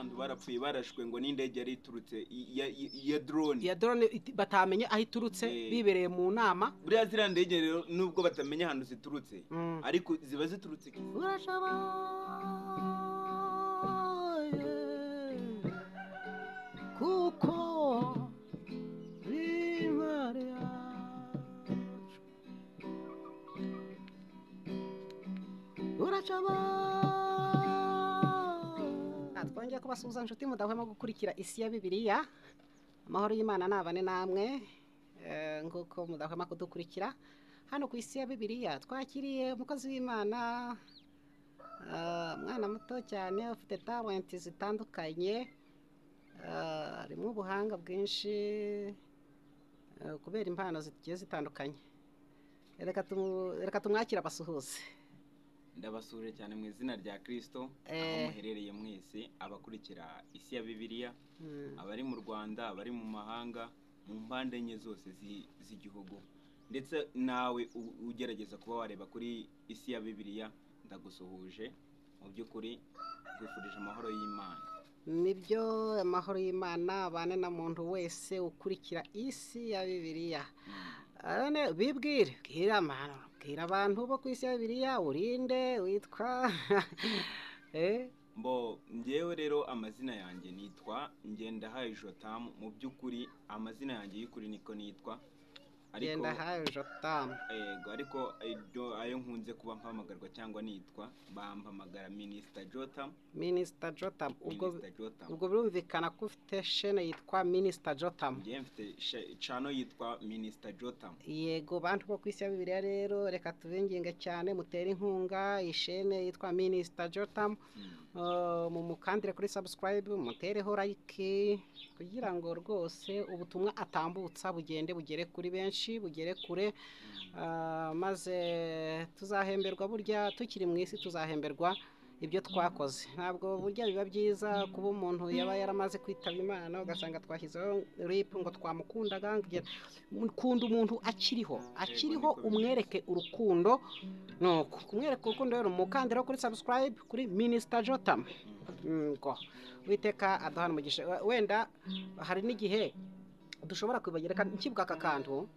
abantu barapfuye barashwe ngo n'indege yari iturutse ya drone batamenye aho iturutse bibereye mu nama. buriya ziriya ndege rero nubwo batamenya ahantu ziturutse ariko ziba ziturutse kuko twongeye kubasuhuza inshuti mudahwema gukurikira isi ya Bibiliya. Amahoro y'Imana nabane namwe nguko mudahwema kudukurikira hano ku isi ya Bibiliya. Twakiriye umukozi w'Imana, mwana muto cyane ufite talent zitandukanye, harimo ubuhanga bwinshi kubera impano zigiye zitandukanye. Reka tumwakira abasuhuze. ndabasuje cyane mu izina rya Kristo, aho muherereye mwese abakurikira isi ya Bibiliya, abari mu Rwanda, abari mu mahanga, mu mpande enye zose z'igihugu, ndetse nawe ugerageza kuba wareba kuri isi ya Bibiliya. Ndagusuhuje mu by'ukuri, twifurije amahoro y'Imana. Nibyo, amahoro y'Imana abane na muntu wese ukurikira isi ya Bibiliya. Bibwire, bwira abantu bo ku isi ya Bibiliya, urinde, witwa njyewe rero amazina yanjye nitwa Ngendahayo Jotam. Mu by'ukuri amazina yanjye y'ukuri niko nitwa, Ngendahayo Jotam. Ariko ayo nkunze kuba mpamagarwa cyangwa nitwa bampamagara Minister Jotam. Minister Jotam. Ubwo birumvikana ko ufite chaîne yitwa Minister Jotam. Njye mfite channel yitwa Minister Jotam. Yego, bantu bo ku isi ya Bibiliya rero reka tubinginge cyane mutere inkunga iyi chaîne yitwa Minister Jotam. Mumukandire kuri subscribe, mutereho like kugira ngo rwose ubutumwa atambutsa bugere kuri benshi, bugere kure, maze tuzahemberwa. Burya tukiri mu isi tuzahemberwa ibyo twakoze. Ntabwo burya biba byiza kuba umuntu yaba yaramaze kwitaba Imana ugasanga twashyizeho rip ngo twamukundaga. Kunda umuntu akiriho umwereke urukundo, nuko kumwereka urukundo rero mukandira kuri subscribe kuri Minister Jotam. Witeka aduhana umugisha. Wenda hari n'igihe dushobora kwibagirwa nkibuka aka kantu,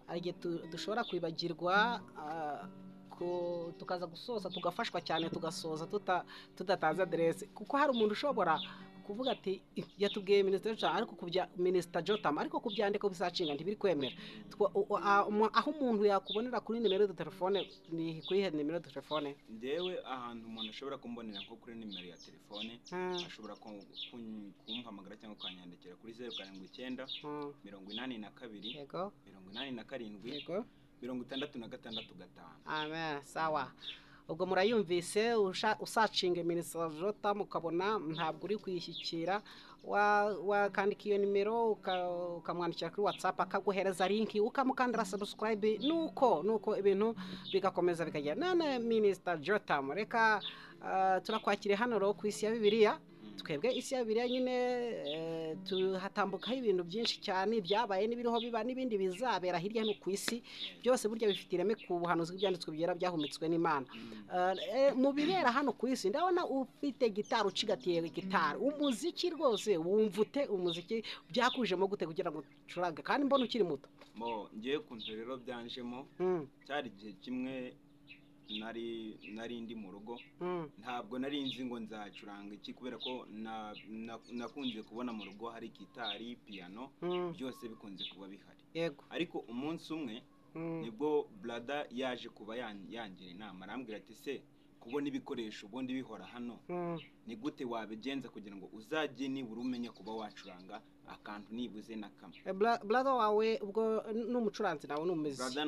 hari igihe dushobora kwibagirwa tukaza gusoza tugafashwa cyane tugasoza tudatanze adresse, kuko hari umuntu ushobora kuvuga ati yatubwiye Minister Jotam ariko kubya Minister Jotam ariko kubyandika bisacinga ntibiri kwemera. Aho umuntu yakubonera kuri nimero de telefone ni kuri nimero de telefone. Ndewe ahantu umuntu ashobora kumbonera nko kuri nimero ya telefone, ashobora kumpamagara cyangwa kwanyandikira kuri 079 82 yego 87 yego 6665. Amen. Sawa, ubwo murayumvise. Usacinge Minister Jotam ukabona ntabwo uri kuyishyikira, wakandika iyo nimero ukamwandikira kuri WhatsApp akaguhereza link ukamukandira subscribe, nuko ibintu bigakomeza bikagera. None Minister Jotam, reka turakwakire hano ro ku isi ya Bibiliya. Twebwe isi ya Bibiliya nyine tuhatambukaho ibintu byinshi cyane byabaye n'ibiriho biba n'ibindi bizabera hirya no ku isi. Byose burya bifite ireme ku buhanuzi bw'ibyanditswe byera byahumetswe n'Imana. Mu bibera hano ku isi ndabona ufite gitari, ucigatiye gitari, umuziki rwose wumva ute? Umuziki byakujemo gute kugira ngo ucurange kandi mbona ukiri muto? Ngiye kuntu rero byanjemo, cyari igihe kimwe nari ndi mu rugo, ntabwo nari nzi ngo nzacuranga iki, kubera ko nakunze kubona mu rugo hari gitari, piano, byose bikunze kuba bihari. Yego. Ariko umunsi umwe nibwo brother yaje kuba yangira inama, arambwira ati se kubona ibikoresho ubundi bihora hano, ni gute wabigenza kugira ngo uzajye nibura umenya kuba wacuranga akantu nibuze na kamwe? Brother wawe ubwo n'umucuranzi nawe n'umuziki? Brother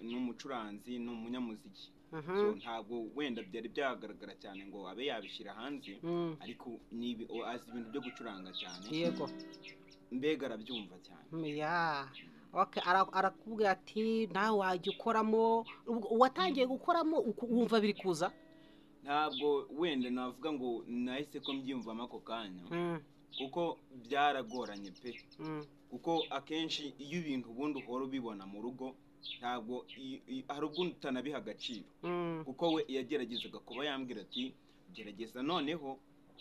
n'umucuranzi n'umunyamuziki. So ntabwo wenda byari byagaragara cyane ngo abe yabishyira hanze, ariko azi ibintu byo gucuranga cyane. Yego. Mbega arabyumva cyane. Arakubwira ati nawe wajya ukoramo. Watangiye gukoramo wumva biri kuza? Ntabwo wenda navuga ngo nahise ko mbyiyumvamo ako kanya, kuko byaragoranye pe. Kuko akenshi iyo ibintu ubundi uhora ubibona mu rugo, ntabwo hari ubwo utanabiha agaciro, kuko we yageragezaga kuba yambwira ati gerageza noneho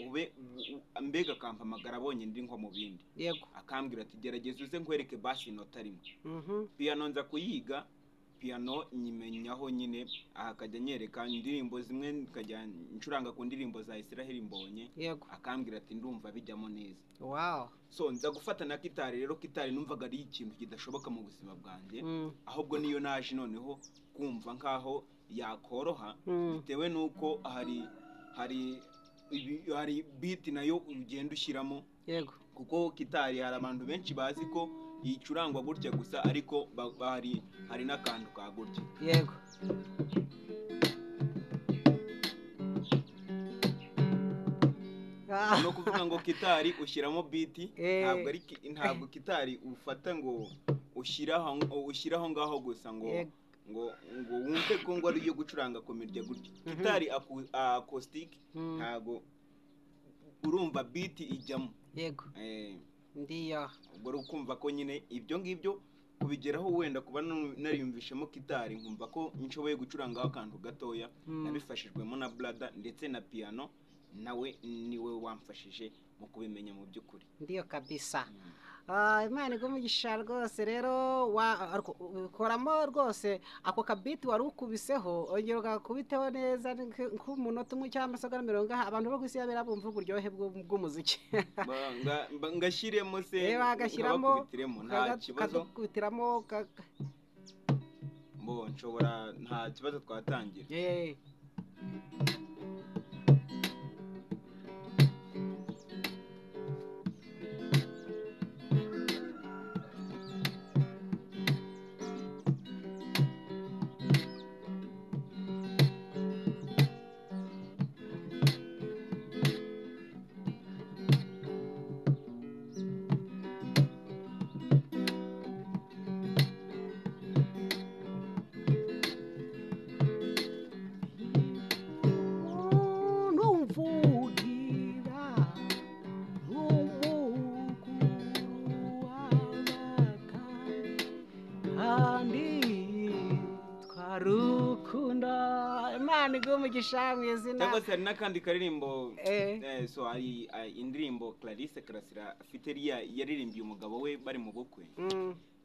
ube mbega akampamagara abonye ndi nko mu bindi yego akambwira ati gerageza uze nkwereke basi inota rimwe mhm piano nza kuyiga piano nyimenyaho nyine akajya nyereka indirimbo zimwe nkajya ncuranga ku ndirimbo za Israel Mbonye yego akambwira ati ndumva bijyamo neza wow so nza gufata na gitari rero gitari numvaga ari ikintu kidashoboka mu buzima bwanjye ahubwo niyo naje noneho kumva nkaho yakoroha bitewe nuko hari beat nayo ugenda ushyiramo yego kuko gitari hari abantu benshi bazi ko yicurangwa gutya gusa ariko hari n'akantu ka gutya yego no kuvuga ngo gitari ushyiramo beat ntabwo gitari ufata ngo ushyiraho ngaho gusa ngo wumve ko ngo ari yo gucuranga ku mirya gutya gitari acoustic ntabwo urumva beat ijyamo yego ndiyo ubwo ukumva ko nyine ibyo ngibyo kubigeraho wenda kuba nariyumvishemo gitari nkumva ko nshoboye gucurangaho akantu gatoya nabifashijwemo na brother ndetse na piano nawe niwe wamfashije mu kubimenya mu by'ukuri ndiyo kabisa Imana igumugisha rwose rero koramo rwose ako kabiti wari ukubiseho ongera ugakubiteho neza nk'umunota umwe cyangwa amasaga 40 abantu bo kwisi yabera bumva uburyohe bw'umuziki ngashyiremo se bagashyiramo nta kibazo kubitiramo nshobora nta kibazo twatangira umugisha mwizina cyangwa se n'akandi karirimbo so ari indirimbo Clarisse Karasira afite yaririmbiye umugabo we bari mu bukwe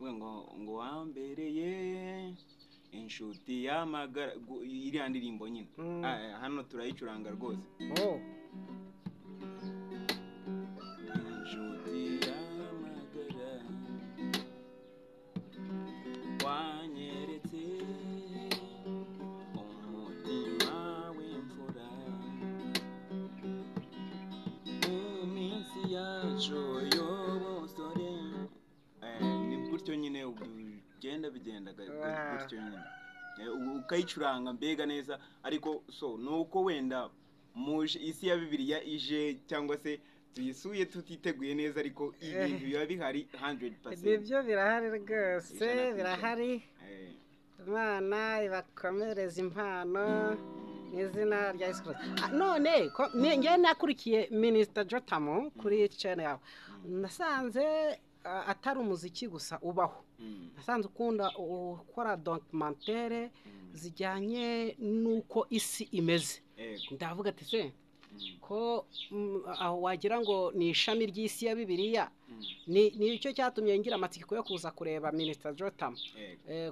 ngo wambereye inshuti y'amagara iriya ndirimbo nyine hano turayicuranga rwose inshuti y'amagara wanyeretse ni gutyo nyine ugenda bigenda gutyo nyine ukayicuranga mbega neza ariko so nuko wenda muje isi ya Bibiliya ije cyangwa se tuyisuye tutiteguye neza ariko ibintu biba bihari 100%. Ibyo birahari rwose birahari. Imana ibakomereza impano n'izina rya Yesu Kristo. None nge nakurikiye Minister Jotam kuri channel yawe. Nasanze atari umuziki gusa ubaho. Nasanze ukunda ukora documentaire zijyanye nuko isi imeze. Ndavuga ati se ko wagira ngo ni ishami ry'isi ya Bibiliya ni cyo cyatumye ngira amatsiko yo kuza kureba Minister Jotam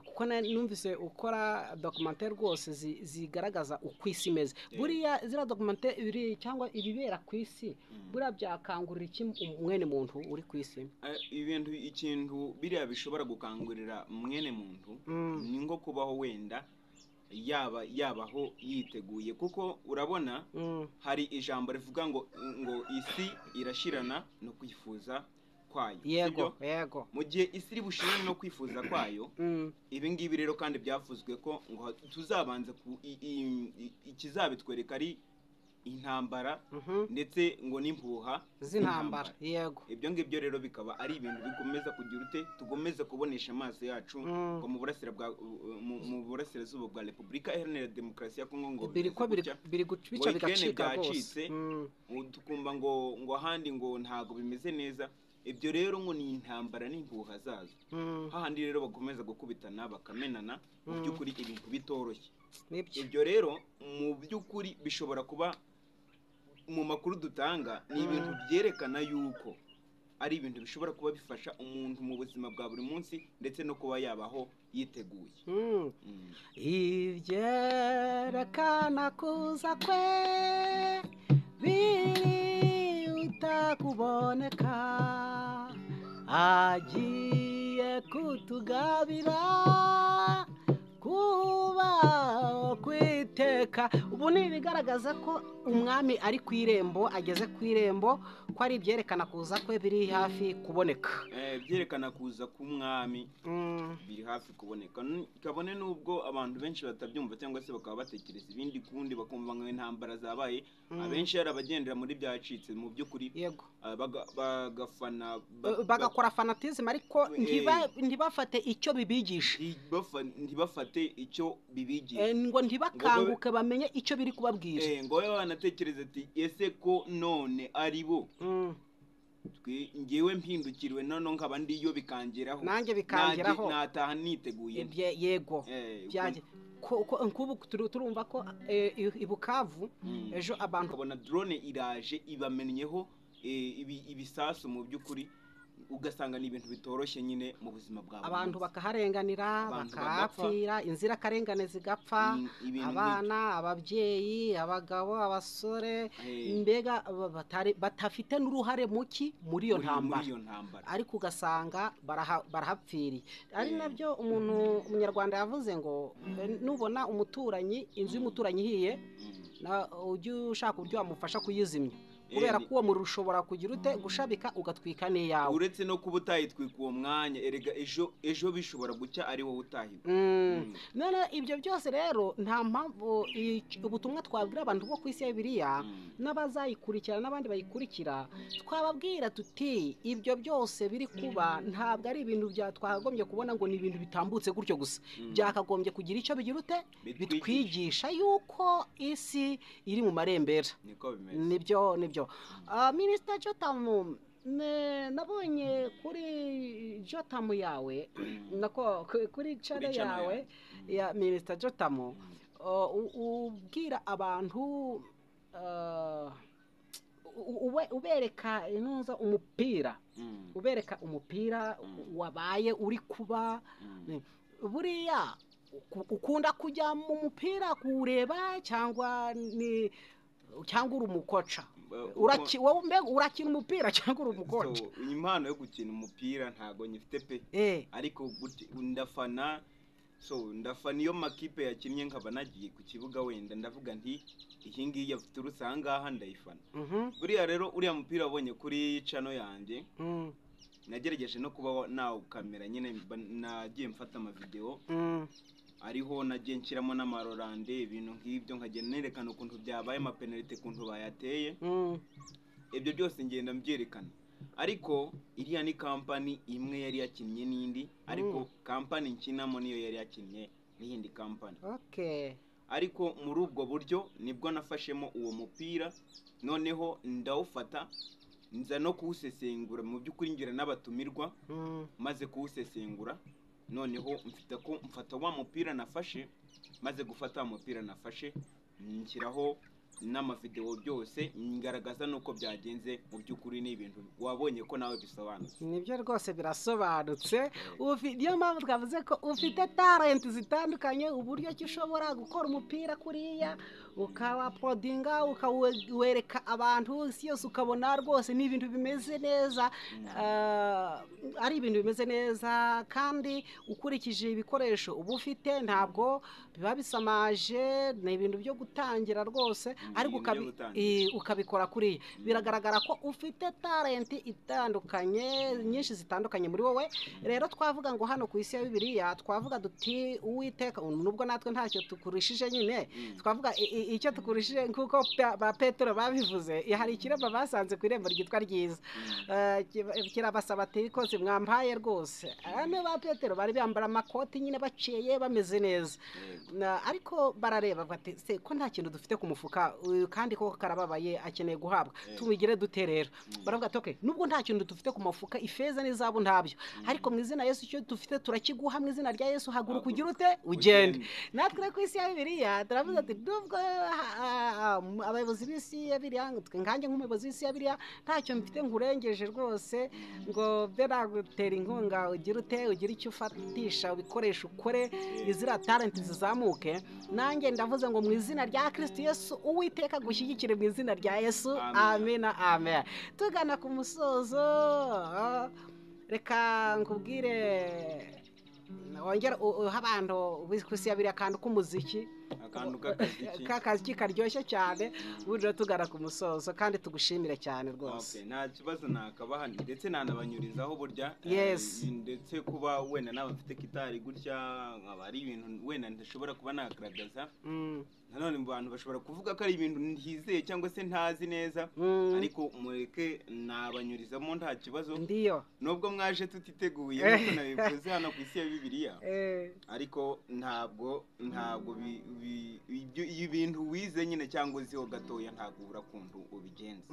kuko numvise ukora documentaire rwose zigaragaza uko isi imeze. Buriya zira documentaire ibiri cyangwa ibibera ku isi buriya byakangurira iki mwene muntu uri ku isi? Ikintu biriya bishobora gukangurira mwene muntu ni ngo kubaho wenda yabaho yiteguye kuko urabona hari ijambo rivuga ngo isi irashirana no kwifuza kwayo. Yego. Mu gihe isi iri bushirane no kwifuza kwayo ibi ngibi rero kandi byavuzwe ko ngo tuzabanza ikizabitwereka ari intambara ndetse ngo n'impuha z'intambara. Yego. Ibyo ngibyo rero bikaba ari ibintu bikomeza kugira ute tugomeza kubonesha amaso yacu ngo mu burasirazuba bwa Repubulika Iharanira Demokarasi ya Kongo ngo biri guca bigacika rwose tukumva ngo ahandi ngo ntago bimeze neza. Ibyo rero ngo ni intambara n'impuha zazo hahandi rero bakomeza gukubitana bakamenana mu by'ukuri ibintu bitoroshye. Ibyo rero mu by'ukuri bishobora kuba mu makuru dutanga ni ibintu byerekana yuko ari ibintu bishobora kuba bifasha umuntu mu buzima bwa buri munsi ndetse no kuba yabaho yiteguye. Ibyerekana kuza kwe biruta kuboneka, agiye kutugabira kubaho kwiteka. Ubu ni ibigaragaza ko umwami ari ku irembo, ageze ku irembo, ko ari ibyerekana kuza kwe biri hafi kuboneka. Byerekana kuza k'umwami biri hafi kuboneka. Kabone n'ubwo abantu benshi batabyumva cyangwa se bakaba batekereza ibindi kundi, bakumva ngo intambara zabaye, abenshi yari abagendera muri byacitse mu by'ukuri, bagakora fanatism, ariko ntibafate icyo bibigisha, ntibafate icyo bibigisha, ngo ntibakanguke bamenye icyo biri kubabwira. Ngo wowe wanatekereza ati ese ko none ari bo ngewe mpindukiriwe none nkaba ndiyo bikangeraho, nanjye bikangeraho, nataha niteguye. Yego nk'ubu turumva ko i Bukavu ejo abantu babona drone iraje ibamenyeho ibisasu, mu by'ukuri ugasanga ni ibintu bitoroshye nyine mu buzima bwawe, abantu bakaharenganira bakahapfira, inzirakarengane zigapfa, abana, ababyeyi, abagabo, abasore, mbega batafite n'uruhare muki muri iyo ntambara, ariko ugasanga barahapfiriye. Ari nabyo umunyarwanda yavuze ngo nubona umuturanyi, inzu y'umuturanyi ihiye, ujye ushaka uburyo wamufasha kuyizimya, kubera ko uwo muriro ushobora kugira ute gushabika ugatwika n'iyawe. Uretse no kuba utayitwika uwo mwanya, erega ejo bishobora gucya ari wowe utahiwe. None ibyo byose rero nta mpamvu ubutumwa twabwira abantu bo ku isi ya Bibiliya n'abazayikurikira n'abandi bayikurikira, twababwira tuti ibyo byose biri kuba ntabwo ari ibintu twakagombye kubona ngo ni ibintu bitambutse gutyo gusa, byakagombye kugira icyo bigira ute bitwigisha yuko isi iri mu marembera. Nibyo Minisita Jotamu, nabonye kuri Jotamu yawe, kuri channel yawe ya Minisita Jotamu, ubwira abantu ubereka inuza umupira, ubereka umupira wabaye uri kuba. Buriya ukunda kujya mu mupira kuwureba cyangwa uri umukoca? Urakina umupira cyangwa uri umukoca? Impano yo gukina umupira ntago nyifite pe, ariko ndafana iyo makipe yakinnye nkaba nagiye ku kibuga, wenda ndavuga nti iyi ngiyi yaturutse aha ngaha ndayifana. Buriya rero uriya mupira wabonye kuri channel yanjye, nagerageje no kuba nawukamera nyine, nagiye mfata amavideo ariho nagiye nshyiramo n'amarorande, ibintu nk'ibyo nkagenda nerekana ukuntu byabaye, amapenalite ukuntu bayateye, ibyo byose ngenda mbyerekana. Ariko iriya ni kampani imwe yari yakinnye n'indi, ariko kampani nkinamo niyo yari yakinnye n'iyindi kampani. Ariko muri ubwo buryo nibwo nafashemo uwo mupira, noneho ndawufata nza no kuwusesengura, mu by'ukuri ngira n'abatumirwa, maze kuwusesengura, noneho mfata wa mupira nafashe, maze gufata wa mupira nafashe nshyiraho n'amavideo byose, ngaragaza nuko byagenze. Mu by'ukuri ni ibintu wabonye ko nawe bisobanutse. Nibyo rwose birasobanutse. Niyo mpamvu twavuze ko ufite talent zitandukanye, uburyo ki ushobora gukora umupira kuriya ukawapodinga, ukawereka abantu isi yose, ukabona rwose ni ibintu bimeze neza, ari ibintu bimeze neza, kandi ukurikije ibikoresho uba ufite ntabwo biba bisamaje, ni ibintu byo gutangira rwose, ariko ukabikora kuriya. Biragaragara ko ufite talent itandukanye, nyinshi zitandukanye muri wowe. Rero twavuga ngo hano ku isi ya Bibiliya twavuga duti Uwiteka, nubwo natwe ntacyo tukurishije nyine, twavuga icyo tukurishije nk'uko ba Petero babivuze. Hari ikiremba basanze ku irembo ryitwa Ryiza, kirabasaba ati ikoze mwampaye rwose. Ba Petero bari bambara amakoti nyine baceye bameze neza, ariko barareba bati se ko nta kintu dufite ku mufuka, kandi ko karababaye akeneye guhabwa, tumugire dute rero? Baravuga ati okay, nubwo nta kintu dufite ku mufuka, ifeza n'izabu ntabyo, ariko mu izina Yesu icyo dufite turakiguha, mu izina rya Yesu haguruka ugira ute ugende. Natwe ku isi ya Bibiliya turavuze ati nubwo abayobozi b'isi ya biriya nkanjye nk'umuyobozi w'isi ya biriya ntacyo mfite nkurengeje rwose ngo mbe nagutera inkunga ugire icyo ufatisha ubikoresha ukore izira talenti zizamuke nanjye ndavuze ngo mu izina rya Kristo Yesu Uwiteka gushyigikire mu izina rya Yesu amen amen. Tugana ku musozo reka nkubwire wongera uha abantu kwisi ya biriya kandi k'umuziki k'akazi karyoshye cyane buryo tugana ku musozo kandi tugushimire cyane rwose. Nta kibazo nakabaha ndetse nanabanyurizaho burya ndetse kuba wenda naba mfite gitari gutya nkaba ari ibintu wenda ndashobora kuba nagaragaza nanone mu bantu bashobora kuvuga ko ari ibintu ntizeye cyangwa se ntazi neza ariko mureke nabanyurizamo nta kibazo nubwo mwaje tutiteguye nkuko nabivuze hano ku isi ya Bibiliya ariko ntabwo ibintu wize nyine cyangwa uziho gatoya ntabwo ubura kuntu ubigenza.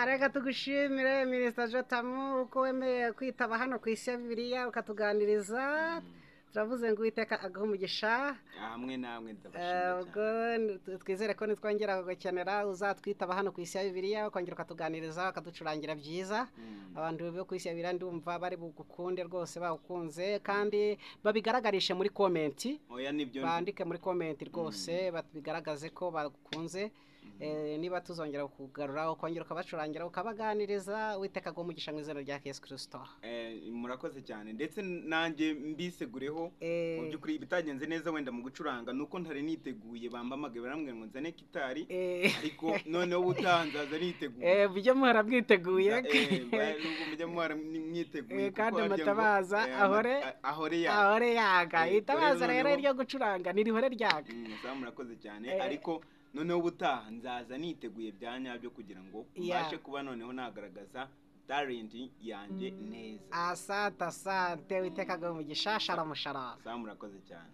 reka tugushimire Minisita Jotamu uko wemeye kwitaba hano ku isi ya Bibiliya ukatuganiriza turavuze ngo Uwiteka agahe umugisha hamwe namwe ndabashimira. Twizere ko nitwongera kugukenera uzatwitaba hano ku isi ya Bibiliya ukongera ukatuganiriza ukaducurangira byiza abantu bo ku isi ya Bibiliya ndumva bari bugukunde rwose bawukunze kandi babigaragarishe muri komenti bandike muri komenti rwose babigaragaze ko bagukunze. Niba tuzongera kugarura ukongera ukabacurangira ukabaganiriza Uwiteka agahe umugisha mu izina rya Yesu Kristo. Murakoze cyane ndetse nanjye mbisegureho mu by'ukuri ibitagenze neza wenda mu gucuranga nuko ntari niteguye bampamagaye barambwira ngo nzane gitari ariko noneho ubutanzaza niteguye byo muhora mwiteguye mujye muhora mwiteguye kandi mutabaza ahore yaga itabaza rero ryo gucuranga nirihore ryaga. Murakoze cyane ariko noneho ubutaha nzaza niteguye bya nyabyo kugira ngo mbashe kuba noneho nagaragaza talenti yanjye neza. Asante Uwiteka agahe umugisha. Shalom. Murakoze cyane.